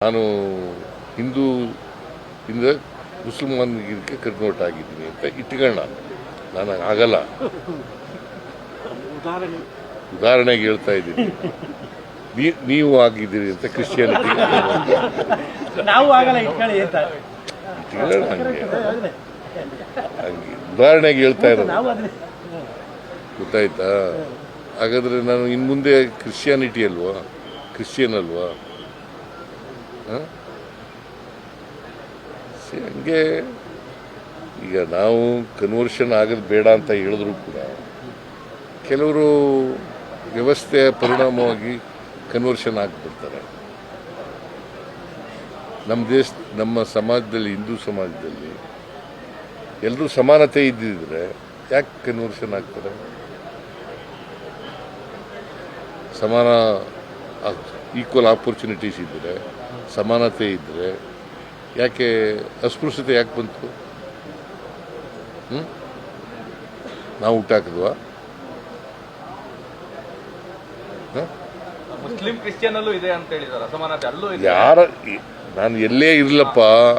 ನಾನು ಹಿಂದೂ ಇಂದ ಮುಸಲ್ಮಾನಿಗೆ ಕನ್ವರ್ಟ್ ಆಗಿದ್ದೀನಿ ಅಂತ ಇಟ್ಕೊಳ್ಳೋಣ. ನಾನು ಆಗಲ್ಲ. ಉದಾಹರಣೆಗೆ ಹೇಳ್ತಾ ಇದ್ದೀನಿ. ನೀವು ಆಗಿದ್ದೀರಿ ಅಂತ ಕ್ರಿಶ್ಚಿಯಾನಿಟಿ ನಾವು ಆಗಲ್ಲ ಇಟ್ಕೊಳ್ಳಿ ಅಂತ ಇಟ್ಕೊಳ್ಳೋಣ. ಹಂಗೆ ಉದಾಹರಣೆಗೆ ಹೇಳ್ತಾ ಇರೋದು, ಗೊತ್ತಾಯ್ತಾ? ಹಾಗಾದ್ರೆ ನಾನು ಇನ್ನು ಮುಂದೆ ಕ್ರಿಶ್ಚಿಯಾನಿಟಿ ಅಲ್ವಾ, ಕ್ರಿಶ್ಚಿಯನ್ ಅಲ್ವಾ? ಹಂಗೆ ಈಗ ನಾವು ಕನ್ವರ್ಷನ್ ಆಗೋದು ಬೇಡ ಅಂತ ಹೇಳಿದ್ರು ಕೂಡ ಕೆಲವರು ವ್ಯವಸ್ಥೆಯ ಪರಿಣಾಮವಾಗಿ ಕನ್ವರ್ಷನ್ ಆಗಿಬಿಡ್ತಾರೆ. ನಮ್ಮ ಸಮಾಜದಲ್ಲಿ, ಹಿಂದೂ ಸಮಾಜದಲ್ಲಿ ಎಲ್ಲರೂ ಸಮಾನತೆ ಇದ್ದಿದ್ರೆ ಯಾಕೆ ಕನ್ವರ್ಷನ್ ಆಗ್ತಾರೆ? ಸಮಾನ ಈಕ್ವಲ್ ಆಪರ್ಚುನಿಟೀಸ್ ಇದ್ದರೆ, ಸಮಾನತೆ ಇದ್ದರೆ ಯಾಕೆ ಅಸ್ಪೃಶ್ಯತೆ ಯಾಕೆ ಬಂತು? ನಾವು ಹುಟ್ಟಾಕಿದ್ವಾ? ಮುಸ್ಲಿಂ ಕ್ರಿಶ್ಚಿಯನ್ ಅಲ್ಲೂ ಇದೆ ಅಂತ ಹೇಳಿದಾರೆ, ಅಸಮಾನತೆ ಅಲ್ಲೂ ಇದೆ. ನಾನು ಎಲ್ಲೇ ಇರಲಪ್ಪ,